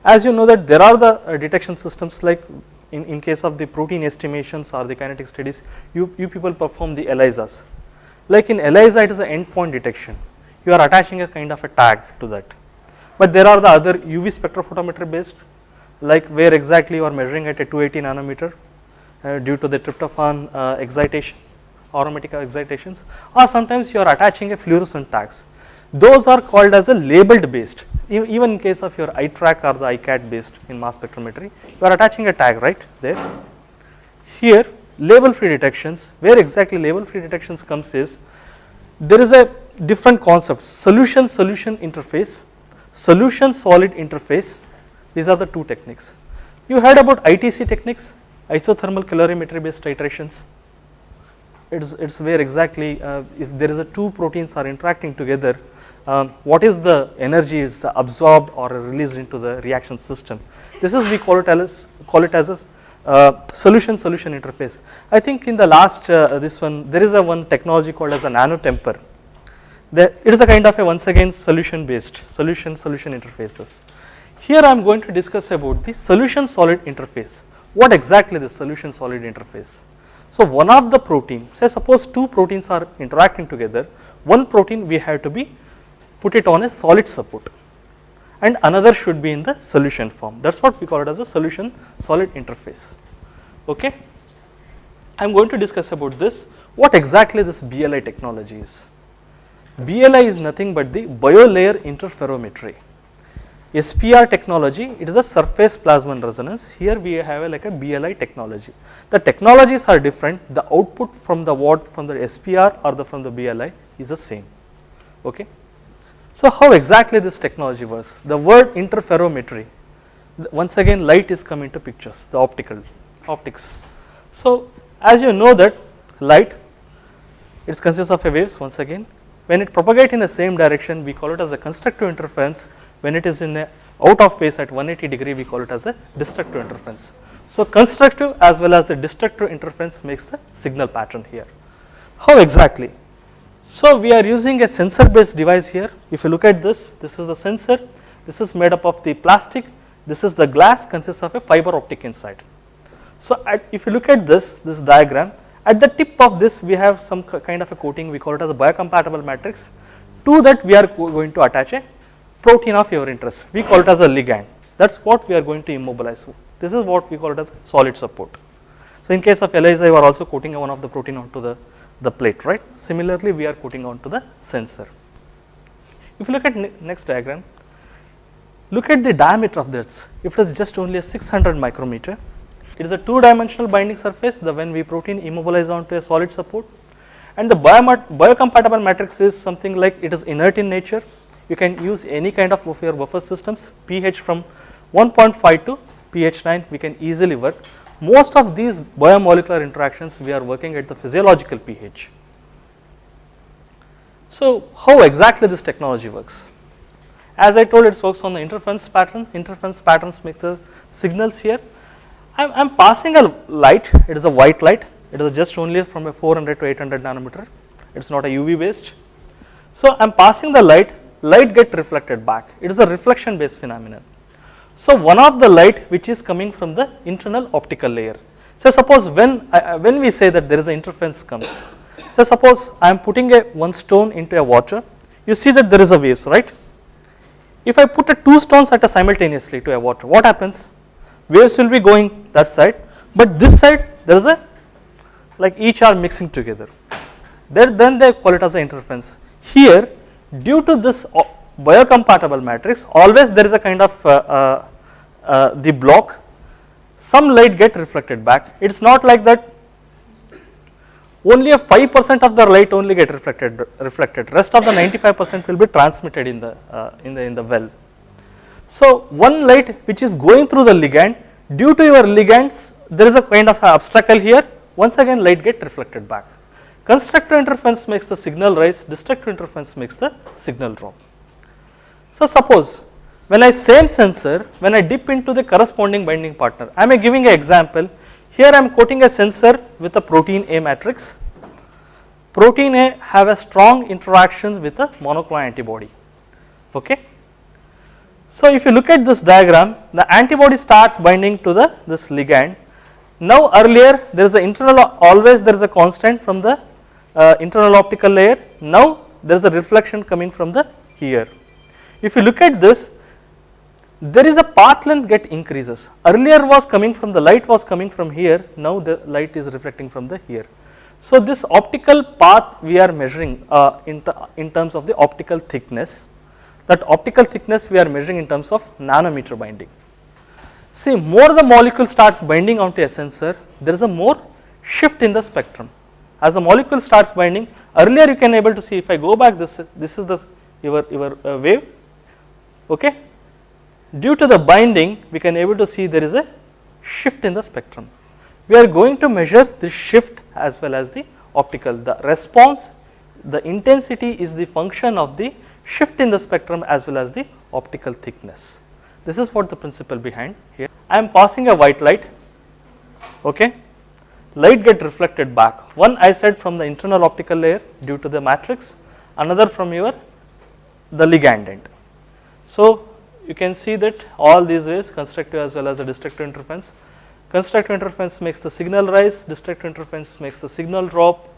As you know that there are the detection systems, like in case of the protein estimations or the kinetic studies, you people perform the ELISAs. Like in ELISA, it is an endpoint detection. You are attaching a kind of a tag to that. But there are the other UV spectrophotometry based, like where exactly you are measuring at a 280 nanometer due to the tryptophan excitation, aromatic excitations, or sometimes you are attaching a fluorescent tags. Those are called as a labeled based. Even in case of your iTrack or the iCat based in mass spectrometry, you are attaching a tag right there. Here, label free detections, where exactly label free detections comes is, there is a different concept: solution interface, solution solid interface. These are the two techniques. You heard about ITC techniques, isothermal calorimetry based titrations. It's where exactly if there is a two proteins are interacting together, what is the energy is absorbed or released into the reaction system. This is, we call it as a solution interface. I think in the last this one, there is a one technology called as a nanotemper. It is a kind of a once again solution based solution interfaces. Here I am going to discuss about the solution solid interface. What exactly the solution solid interface? So one of the protein, say suppose two proteins are interacting together, one protein we have to be put it on a solid support and another should be in the solution form. That is what we call it as a solution solid interface. Okay. I am going to discuss about this, what exactly this BLI technology is. BLI is nothing but the biolayer interferometry. SPR technology, it is a surface plasmon resonance. Here we have like a BLI technology. The technologies are different, the output from the from the SPR or from the BLI is the same. Okay. So how exactly this technology works? The word interferometry, once again light is coming to pictures, the optics. So as you know that light, it consists of a waves once again. When it propagates in the same direction, we call it as a constructive interference. When it is in a out of phase at 180 degree, we call it as a destructive interference. So constructive as well as the destructive interference makes the signal pattern here. How exactly? So we are using a sensor based device here. If you look at this is the sensor, this is made up of the plastic, this is the glass, consists of a fiber optic inside. So if you look at this diagram, at the tip of this we have some kind of a coating, we call it as a biocompatible matrix. To that we are going to attach a protein of your interest, we call it as a ligand. That is what we are going to immobilize. This is what we call it as solid support. So in case of ELISA, you are also coating one of the protein onto the plate, right. Similarly, we are coating onto the sensor. If you look at next diagram, look at the diameter of this. If it is just only a 600 micrometer, it is a two-dimensional binding surface, the when we protein immobilize onto a solid support, and the biocompatible matrix is something like it is inert in nature. You can use any kind of your buffer systems, pH from 1.5 to pH 9, we can easily work. Most of these biomolecular interactions we are working at the physiological pH. So how exactly this technology works? As I told, it works on the interference pattern. Interference patterns make the signals here. I am passing a light, it is a white light, it is just only from a 400 to 800 nanometer, it is not a UV based. So I am passing the light get reflected back, it is a reflection based phenomenon. So one of the light which is coming from the internal optical layer. So suppose when we say that there is an interference comes, so suppose I am putting one stone into a water, you see that there is a waves, right. If I put two stones at a simultaneously to a water, what happens? Waves will be going that side, but this side there is a, like each are mixing together, then they call it as an interference. Here, due to this biocompatible matrix, always there is a kind of the block, some light get reflected back. It is not like that only a 5% of the light only get reflected, rest of the 95% will be transmitted in the well. So one light which is going through the ligand, due to your ligands there is a kind of obstacle here, once again light get reflected back. Constructive interference makes the signal rise, destructive interference makes the signal drop. So suppose when I same sensor, when I dip into the corresponding binding partner, I am giving an example. Here I am coating a sensor with a protein A matrix. Protein A have a strong interactions with a monoclonal antibody. Okay. So, if you look at this diagram, the antibody starts binding to this ligand. Now, earlier there is a internal, always there is a constant from the internal optical layer. Now, there is a reflection coming from the here. If you look at this, there is a path length get increases. Earlier was coming from the light was coming from here. Now, the light is reflecting from the here. So, this optical path we are measuring in terms of the optical thickness. That optical thickness we are measuring in terms of nanometer binding. See, more the molecule starts binding onto a sensor, there is a more shift in the spectrum. As the molecule starts binding, earlier you can able to see, if I go back, this is the your wave. Okay. Due to the binding, we can able to see there is a shift in the spectrum. We are going to measure this shift as well as the optical. The response, the intensity is the function of the shift in the spectrum as well as the optical thickness. This is what the principle behind here. I am passing a white light, okay. Light get reflected back. One I said from the internal optical layer due to the matrix, another from the ligand end. So, you can see that all these ways, constructive as well as the destructive interference. Constructive interference makes the signal rise, destructive interference makes the signal drop.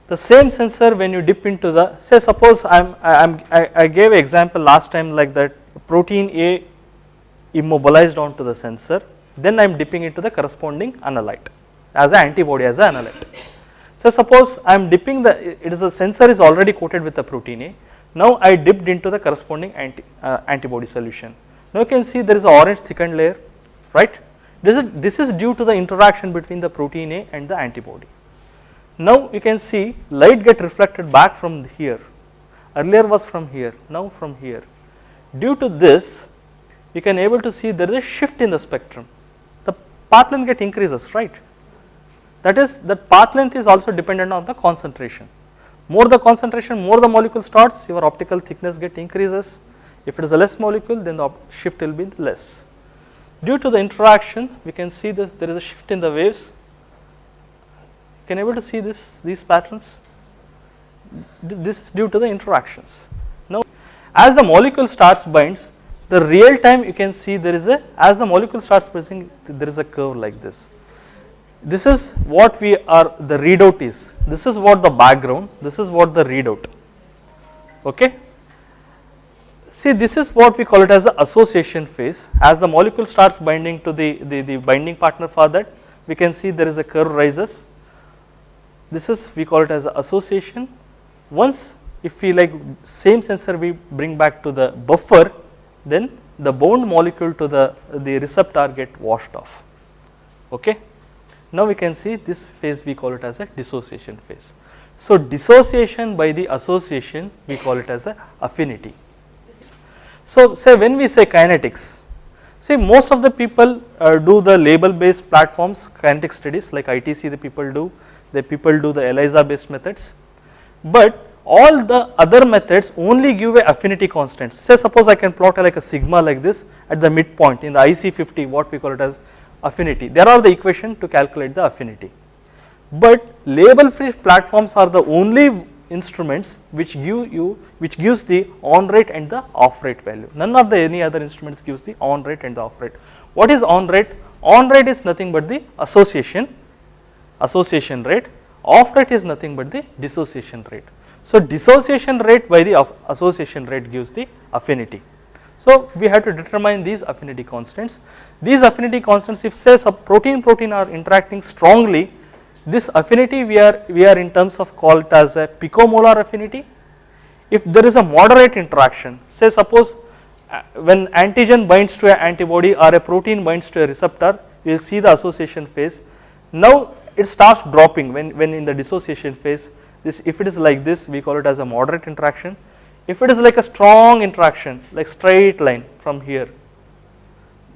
The same sensor, when you dip into the, say suppose I gave an example last time like that, protein A immobilized onto the sensor, then I am dipping into the corresponding analyte as an antibody, as an analyte. So, suppose I am dipping the sensor is already coated with the protein A. Now, I dipped into the corresponding antibody solution. Now, you can see there is an orange thickened layer, right. This is due to the interaction between the protein A and the antibody. Now, you can see light get reflected back from here, earlier was from here, now from here. Due to this, you can able to see there is a shift in the spectrum, the path length get increases, right. That is, that path length is also dependent on the concentration. More the concentration, more the molecule starts, your optical thickness get increases. If it is a less molecule, then the shift will be less. Due to the interaction, we can see this, there is a shift in the waves. Can able to see these patterns? This is due to the interactions. Now, as the molecule starts binds, the real time you can see there is as the molecule starts pressing, there is a curve like this. This is what the readout is. This is what the background, this is what the readout. Okay. See, this is what we call it as the association phase. As the molecule starts binding to the binding partner for that, we can see there is a curve rises. This is, we call it as association. Once if we like same sensor we bring back to the buffer, then the bound molecule to the receptor get washed off. Okay. Now, we can see this phase we call it as a dissociation phase. So, dissociation by the association we call it as a affinity. So, say when we say kinetics, see most of the people do the label based platforms, kinetic studies like ITC the people do, the people do the ELISA based methods, but all the other methods only give a affinity constants. Say suppose I can plot like a sigma like this at the midpoint in the IC50, what we call it as affinity. There are the equation to calculate the affinity, but label free platforms are the only instruments which gives the on rate and the off rate value. None of the any other instruments gives the on rate and the off rate. What is on rate? On rate is nothing but the association rate. Off rate is nothing but the dissociation rate. So, dissociation rate by the association rate gives the affinity. So, we have to determine these affinity constants. These affinity constants, if say protein are interacting strongly, this affinity we are in terms of call it as a picomolar affinity. If there is a moderate interaction, say suppose when antigen binds to an antibody or a protein binds to a receptor, you will see the association phase. Now, it starts dropping when in the dissociation phase. This, if it is like this, we call it as a moderate interaction. If it is like a strong interaction, like straight line from here,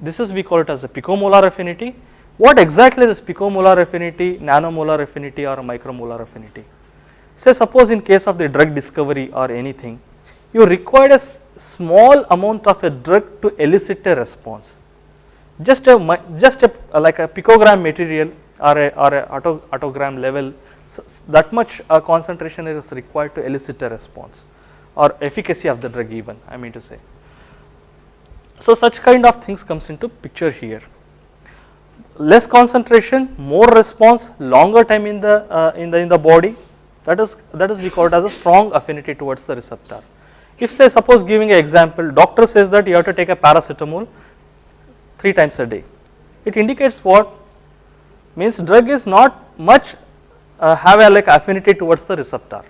this is we call it as a picomolar affinity. What exactly is picomolar affinity, nanomolar affinity or micromolar affinity? Say suppose in case of the drug discovery or anything, you require a small amount of a drug to elicit a response. Just a like a picogram material or a autogram level, that much concentration is required to elicit a response or efficacy of the drug even, I mean to say. So, such kind of things comes into picture here. Less concentration, more response, longer time in the body, that is we call it as a strong affinity towards the receptor. If say suppose giving an example, doctor says that you have to take a paracetamol 3 times a day, it indicates what? Means drug is not much have a like affinity towards the receptor.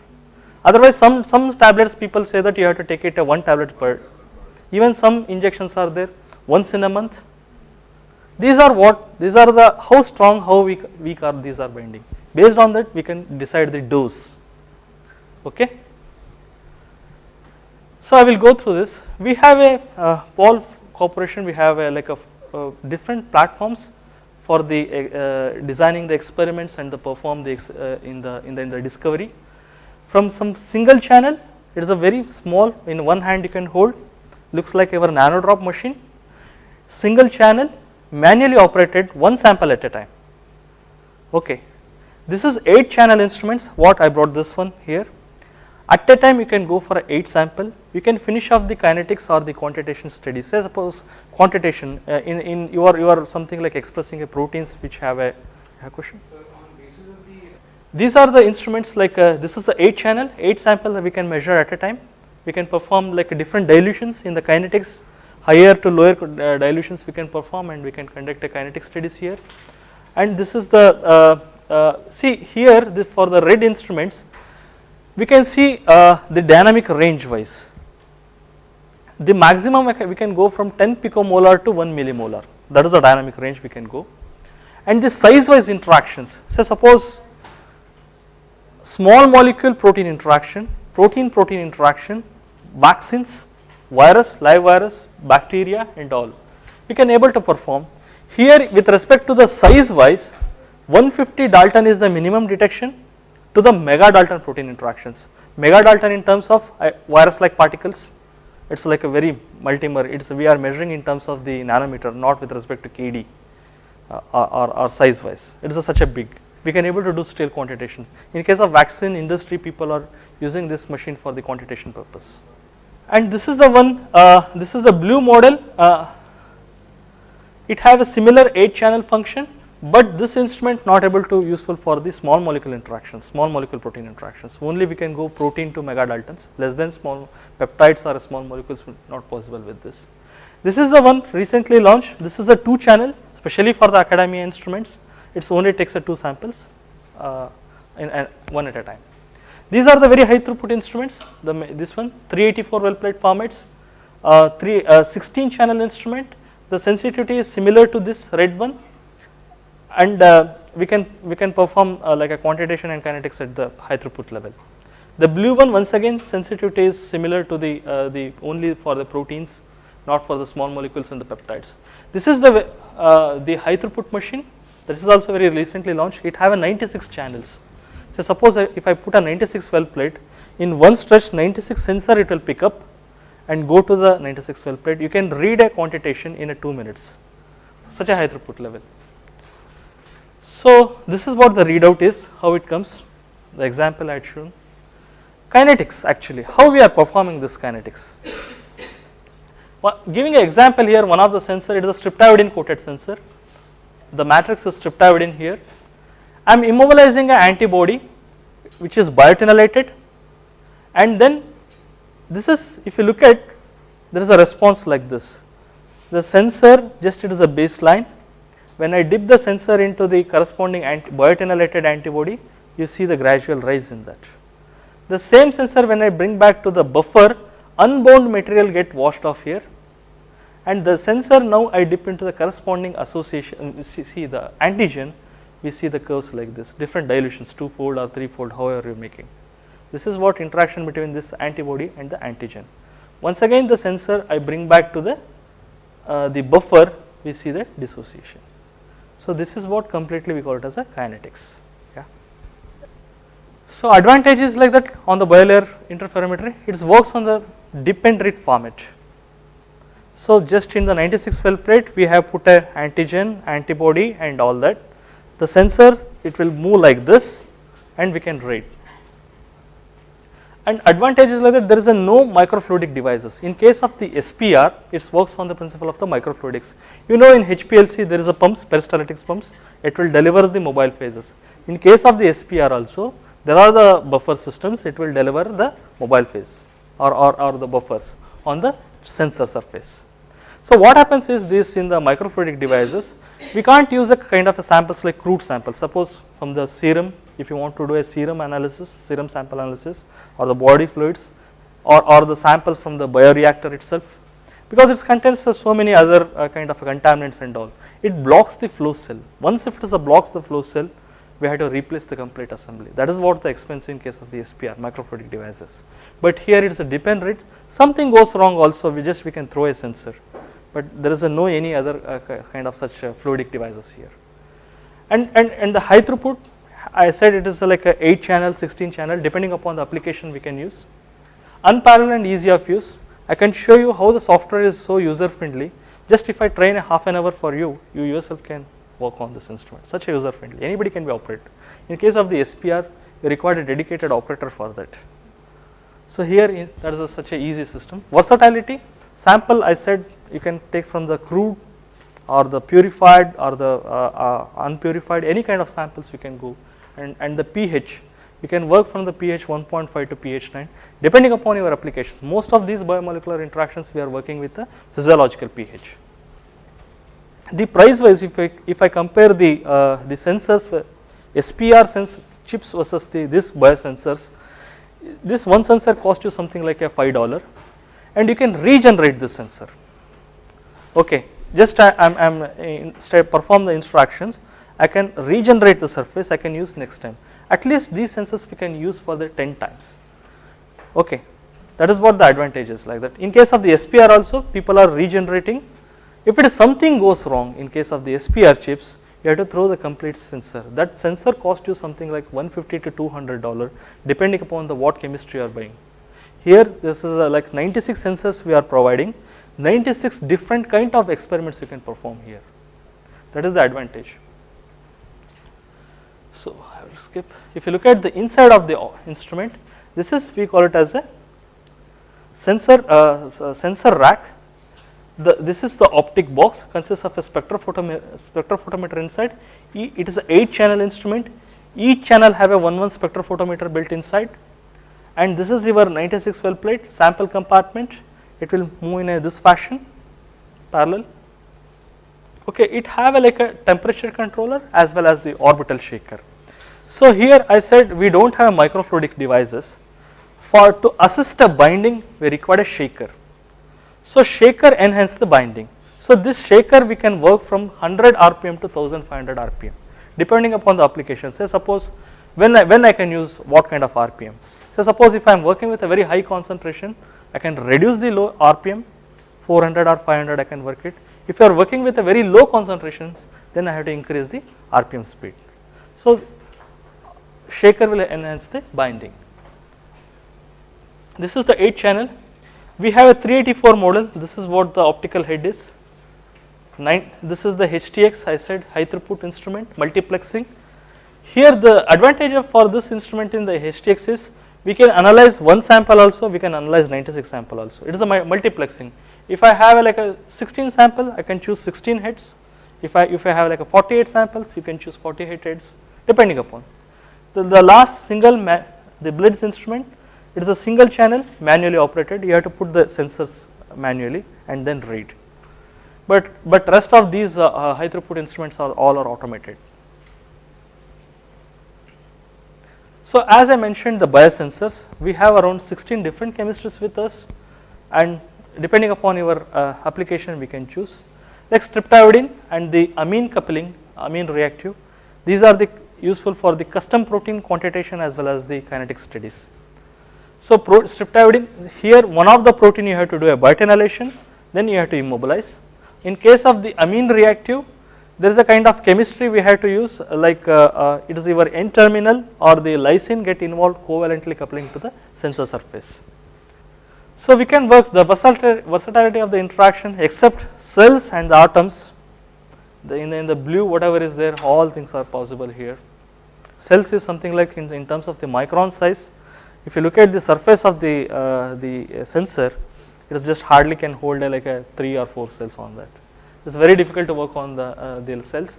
Otherwise some tablets people say that you have to take it a 1 tablet per, even some injections are there once in a month. These are what? These are the how strong, how weak are these are binding. Based on that we can decide the dose. Okay. So I will go through this. We have a Paul Corporation. We have a like a different platforms for the designing the experiments and the perform the in the discovery. From some single channel, it is a very small. In one hand you can hold. Looks like our nano drop machine. Single channel, manually operated, one sample at a time. Okay. This is 8 channel instruments. What I brought this one here. At a time you can go for 8 sample. You can finish off the kinetics or the quantitation studies. Say suppose quantitation in you are something like expressing a proteins which have a question. So on basis of the These are the instruments like this is the 8 channel, 8 sample we can measure at a time. We can perform like different dilutions in the kinetics, higher to lower dilutions we can perform, and we can conduct a kinetic studies here. And this is the see here for the red instruments we can see the dynamic range wise. The maximum we can go from 10 picomolar to 1 millimolar, that is the dynamic range we can go. And the size wise interactions, say suppose small molecule protein interaction, protein interaction, vaccines, virus, live virus, bacteria and all, we can able to perform. Here with respect to the size wise, 150 Dalton is the minimum detection to the mega Dalton protein interactions. Mega Dalton in terms of virus like particles, it is like a very multimer, we are measuring in terms of the nanometer, not with respect to KD or size wise, it is such a big. We can able to do still quantitation. In case of vaccine industry, people are using this machine for the quantitation purpose. And this is the one, this is the blue model. It have a similar 8 channel function, but this instrument not able to useful for the small molecule interactions, small molecule protein interactions. Only we can go protein to mega Daltons, less than small peptides or small molecules not possible with this. This is the one recently launched. This is a 2 channel, especially for the academia instruments. It only takes 2 samples in one at a time. These are the very high throughput instruments. This one 384 well plate formats, 16 channel instrument. The sensitivity is similar to this red one, and we can perform like a quantitation and kinetics at the high throughput level. The blue one once again sensitivity is similar to the only for the proteins, not for the small molecules and the peptides. This is the high throughput machine. This is also very recently launched. It have a 96 channels. So suppose if I put a 96 well plate, in one stretch 96 sensor it will pick up and go to the 96 well plate. You can read a quantitation in 2 minutes. So such a high throughput level. So this is what the readout is, how it comes. The example I had shown. Kinetics actually, how we are performing this kinetics. Giving an example here, one of the sensor, it is a streptavidin coated sensor. The matrix is streptavidin here. I am immobilizing an antibody which is biotinylated, and then this is, if you look at, there is a response like this. The sensor just it is a baseline. When I dip the sensor into the corresponding biotinylated antibody, you see the gradual rise in that. The same sensor when I bring back to the buffer, unbound material get washed off here, and the sensor now I dip into the corresponding association, see the antigen, we see the curves like this, different dilutions, 2-fold or 3-fold, however you are making. This is what interaction between this antibody and the antigen. Once again the sensor I bring back to the buffer, we see the dissociation. So this is what completely we call it as a kinetics. Yeah. So advantage is like that on the biolayer interferometry, it works on the dip and read format. So just in the 96 well plate we have put a antigen, antibody and all that. The sensor it will move like this and we can read. And advantage is like that there is a no microfluidic devices. In case of the SPR, it works on the principle of the microfluidics. You know in HPLC there is a pumps, peristaltics pumps, it will deliver the mobile phases. In case of the SPR also, there are the buffer systems, it will deliver the mobile phase or the buffers on the sensor surface. So what happens is this in the microfluidic devices, we can't use a kind of a samples like crude samples. Suppose from the serum, if you want to do a serum analysis, serum sample analysis, or the body fluids, or the samples from the bioreactor itself, because it contains so many other kind of contaminants and all, it blocks the flow cell. Once if it is blocks the flow cell, we have to replace the complete assembly. That is what the expensive in case of the SPR, microfluidic devices. But here it is a depend rate. Something goes wrong also, we can throw a sensor. But there is no any other kind of such fluidic devices here. And the high throughput, I said it is like a 8 channel, 16 channel, depending upon the application we can use. Unparalleled and easy of use. I can show you how the software is so user friendly. Just if I train a half an hour for you, you yourself can work on this instrument. Such a user friendly, anybody can be operated. In case of the SPR, you require a dedicated operator for that. So here that is such a easy system. Versatility, sample I said you can take from the crude or the purified or the unpurified, any kind of samples you can go, and the pH, you can work from the pH 1.5 to pH 9 depending upon your applications. Most of these biomolecular interactions we are working with the physiological pH. The price wise, if I compare the sensors, SPR sense chips versus this biosensors, this one sensor costs you something like a $5, and you can regenerate this sensor. Okay, just perform the instructions, I can regenerate the surface, I can use next time. At least these sensors we can use for the 10 times. Okay, that is what the advantage is like that. In case of the SPR also, people are regenerating. If it is something goes wrong in case of the SPR chips, you have to throw the complete sensor. That sensor costs you something like $150 to $200 depending upon the what chemistry you are buying. Here this is like 96 sensors we are providing, 96 different kind of experiments you can perform here. That is the advantage. So I will skip. If you look at the inside of the instrument, this is, we call it as a sensor rack. This is the optic box, consists of a spectrophotometer inside. It is an 8 channel instrument. Each channel have a 1 spectrophotometer built inside, and this is your 96 well plate sample compartment. It will move in this fashion, parallel. Okay, it have like a temperature controller as well as the orbital shaker. So here I said we don't have microfluidic devices. To assist a binding, we require a shaker. So shaker enhance the binding. So this shaker we can work from 100 RPM to 1500 RPM depending upon the application. Say suppose when I can use what kind of RPM. So suppose if I am working with a very high concentration, I can reduce the low RPM, 400 or 500 I can work it. If you are working with a very low concentration, then I have to increase the RPM speed. So shaker will enhance the binding. This is the 8 channel. We have a 384 model. This is what the optical head is. This is the HTX, I said high throughput instrument, multiplexing. Here the advantage for this instrument in the HTX is we can analyze one sample also, we can analyze 96 sample also. It is a multiplexing. If I have like a 16 sample, I can choose 16 heads. If I have like a 48 samples, you can choose 48 heads depending upon. The last single, the Blitz instrument, it is a single channel manually operated. You have to put the sensors manually and then read. But rest of these high throughput instruments all are automated. So as I mentioned the biosensors, we have around 16 different chemistries with us, and depending upon your application we can choose. Like streptavidin and the amine coupling, amine reactive, these are the useful for the custom protein quantitation as well as the kinetic studies. So streptavidin, here one of the protein you have to do a biotinylation, then you have to immobilize. In case of the amine reactive, there is a kind of chemistry we have to use, like it is your N terminal or the lysine get involved covalently coupling to the sensor surface. So we can work the versatility of the interaction except cells and the atoms. In the blue whatever is there, all things are possible here. Cells is something like in terms of the micron size. If you look at the surface of the sensor, it is just hardly can hold like a 3 or 4 cells on that. It's very difficult to work on the cells.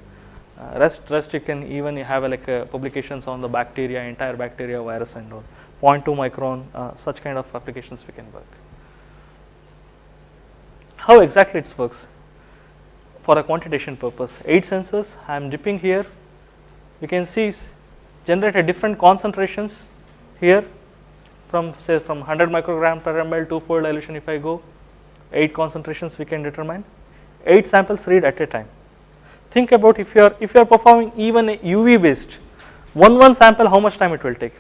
Rest you can even have like publications on the bacteria, entire bacteria, virus and all. 0.2 micron, such kind of applications we can work. How exactly it works? For a quantitation purpose, 8 sensors, I am dipping here. You can see generated different concentrations here from say from 100 microgram per ml, 2-fold dilution. If I go 8 concentrations we can determine, 8 samples read at a time. Think about if you are performing even a UV based one sample, how much time it will take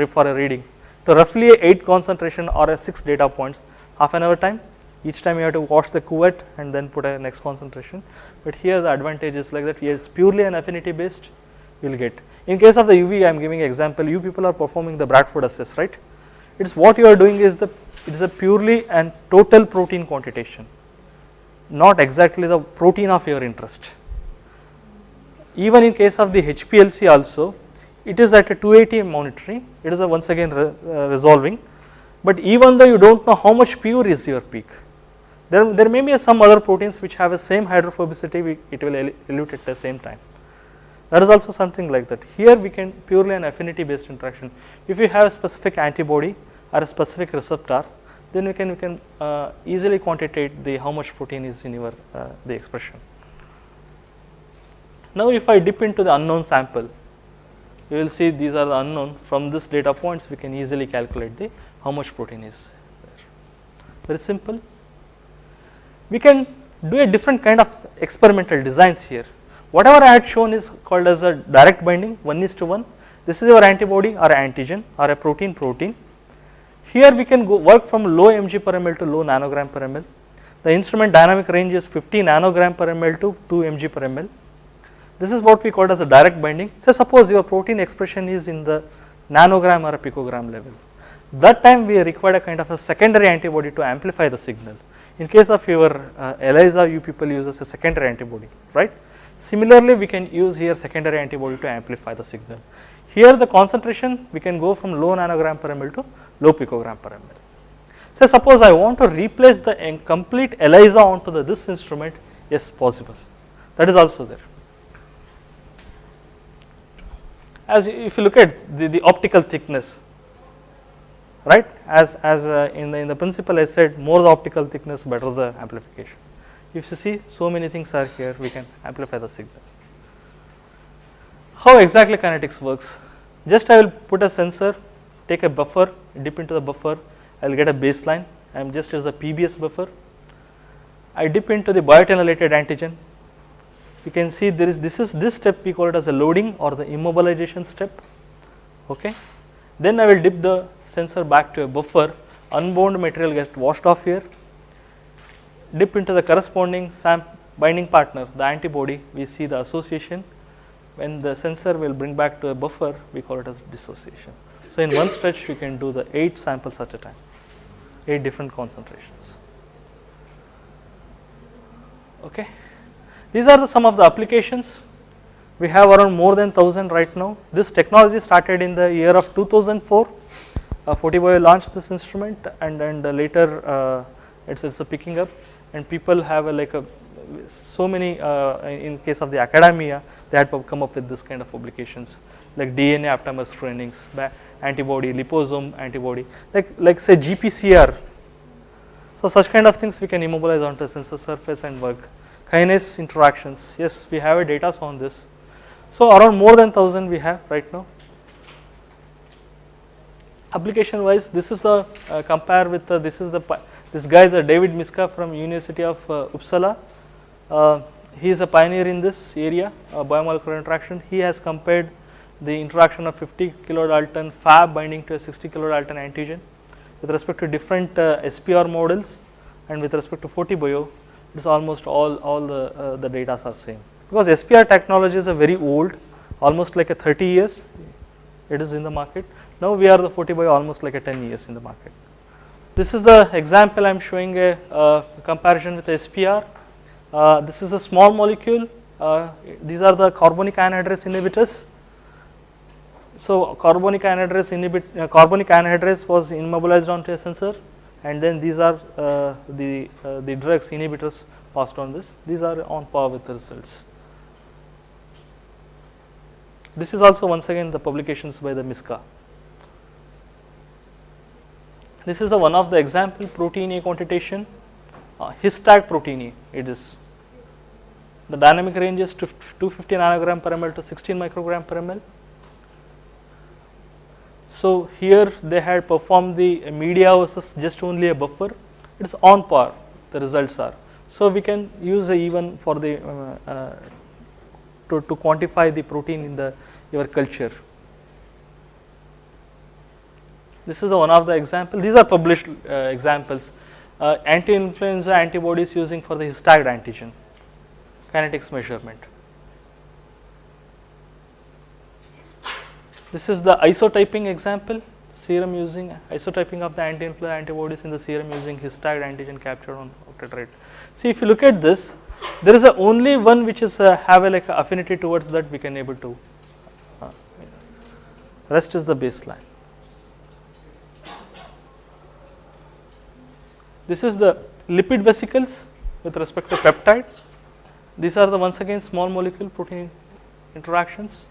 for a reading. To roughly 8 concentration or a 6 data points, half an hour time. Each time you have to wash the cuvette and then put a next concentration. But here the advantage is like that, here it's purely an affinity based, you will get. In case of the UV, I am giving example, you people are performing the Bradford assess, right? It's what you are doing is it is a purely and total protein quantitation, not exactly the protein of your interest. Even in case of the HPLC also, it is at a 280 monitoring, it is a once again resolving, but even though you do not know how much pure is your peak, there may be some other proteins which have the same hydrophobicity, it will elute at the same time. That is also something like that. Here we can purely an affinity based interaction. If you have a specific antibody or a specific receptor, then we can easily quantitate the how much protein is in your the expression. Now if I dip into the unknown sample, you will see these are the unknown. From this data points we can easily calculate the how much protein is there. Very simple. We can do a different kind of experimental designs here. Whatever I had shown is called as a direct binding, 1:1. This is your antibody or antigen or a protein. Here we can go work from low mg per ml to low nanogram per ml. The instrument dynamic range is 50 nanogram per ml to 2 mg per ml. This is what we call as a direct binding. So suppose your protein expression is in the nanogram or a picogram level. That time we require a kind of a secondary antibody to amplify the signal. In case of your ELISA, you people use as a secondary antibody, right? Similarly, we can use here secondary antibody to amplify the signal. Here the concentration we can go from low nanogram per ml to low picogram per ml. So suppose I want to replace the complete ELISA onto this instrument, yes, possible. That is also there. As if you look at the optical thickness, right? As in the principle I said, more the optical thickness, better the amplification. If you see, so many things are here, we can amplify the signal. How exactly kinetics works? Just I will put a sensor, take a buffer, dip into the buffer, I will get a baseline. I am just as a PBS buffer. I dip into the biotinylated antigen. You can see there is this step we call it as a loading or the immobilization step. Okay. Then I will dip the sensor back to a buffer, unbound material gets washed off here, dip into the corresponding binding partner, the antibody, we see the association. When the sensor will bring back to a buffer, we call it as dissociation. So in one stretch we can do the 8 samples at a time, 8 different concentrations. Okay. These are some of the applications. We have around more than 1000 right now. This technology started in the year of 2004. Fortibio launched this instrument, and later it's picking up, and people have so many in case of the academia, they had come up with this kind of publications like DNA aptamer screenings, antibody, liposome antibody, like say GPCR. So such kind of things we can immobilize onto a sensor surface and work. Kinase interactions, yes, we have a data on this. So around more than 1000 we have right now. Application wise, this is a compare with this guy is David Miska from University of Uppsala. He is a pioneer in this area, biomolecular interaction. He has compared the interaction of 50 kilodalton Fab binding to a 60 kilodalton antigen with respect to different SPR models, and with respect to Fortibio, it is almost all the data are same. Because SPR technology is a very old, almost like a 30 years it is in the market. Now we are the Fortibio almost like a 10 years in the market. This is the example I am showing a comparison with SPR. This is a small molecule. These are the carbonic anhydrase inhibitors. So carbonic anhydrase was immobilized onto a sensor, and then these are the drugs inhibitors passed on this. These are on par with the results. This is also once again the publications by the MISCA. This is one of the example protein A quantitation, histag protein A. It is the dynamic range is 250 nanogram per ml to 16 microgram per ml. So here they had performed the media versus just only a buffer. It is on par. The results are. So we can use even for the to quantify the protein in your culture. This is one of the examples. These are published examples. Anti-influenza antibodies using for the histag antigen kinetics measurement. This is the isotyping example, serum using isotyping of the anti-influenza antibodies in the serum using histag antigen captured on octet. See, if you look at this, there is only one which is have a like affinity towards that we can able to. Rest is the baseline. This is the lipid vesicles with respect to peptide. These are the once again small molecule protein interactions.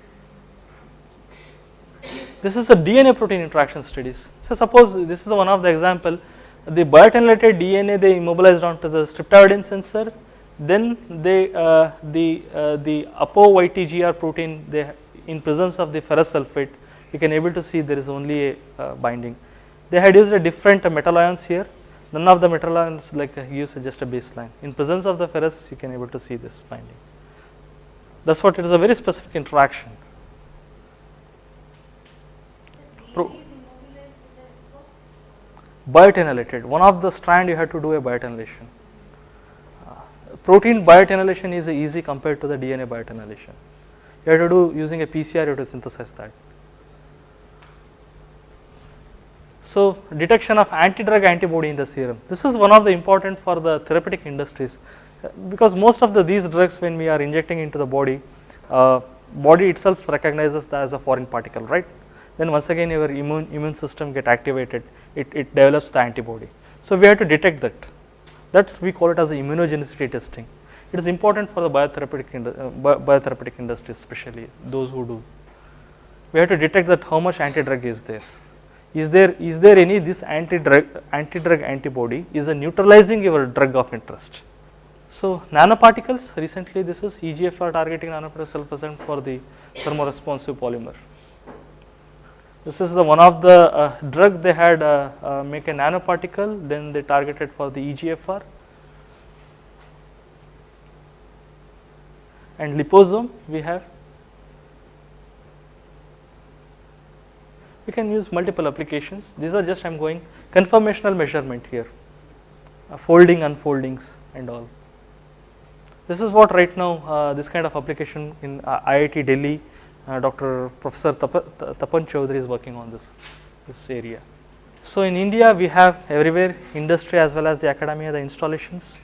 This is a DNA protein interaction studies. So suppose this is one of the example, the biotinylated DNA they immobilized onto the streptavidin sensor, then they the ApoYTGR protein they in presence of the ferrous sulfate you can able to see there is only a binding. They had used a different metal ions here. None of the metal ions like use just a baseline. In presence of the ferrous you can able to see this binding. That's what it is, a very specific interaction. Biotinylated, one of the strand you have to do a biotinylation. Protein biotinylation is easy compared to the DNA biotinylation. You have to do using a PCR, you have to synthesize that. So detection of anti-drug antibody in the serum. This is one of the important for the therapeutic industries, because most of these drugs when we are injecting into the body, body itself recognizes that as a foreign particle, right? Then once again your immune system get activated, it develops the antibody. So we have to detect that. That's we call it as immunogenicity testing. It is important for the biotherapeutic industry, especially those who do. We have to detect that how much anti-drug is there. Is there any this anti-drug antibody is neutralizing your drug of interest. So nanoparticles, recently this is EGFR targeting nanoparticle cell present for the thermoresponsive polymer. This is the one of the drug they had make a nanoparticle, then they targeted for the EGFR. And liposome we have. We can use multiple applications. These are just I am going conformational measurement here, folding, unfoldings and all. This is what right now this kind of application in IIT Delhi, Dr. Professor Tapan Chaudhary is working on this area. So in India we have everywhere industry as well as the academia the installations.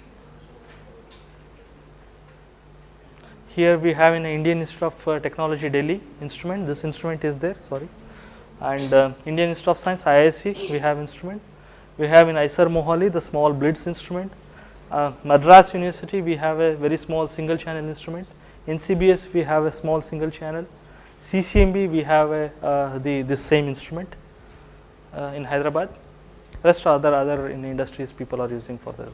Here we have in Indian Institute of Technology Delhi instrument, this instrument is there, sorry. And Indian Institute of Science IISc we have instrument. We have in ISER Mohali the small blitz instrument. Madras University we have a very small single channel instrument. In CBS we have a small single channel. CCMB we have this same instrument in Hyderabad. Rest other in industries people are using for the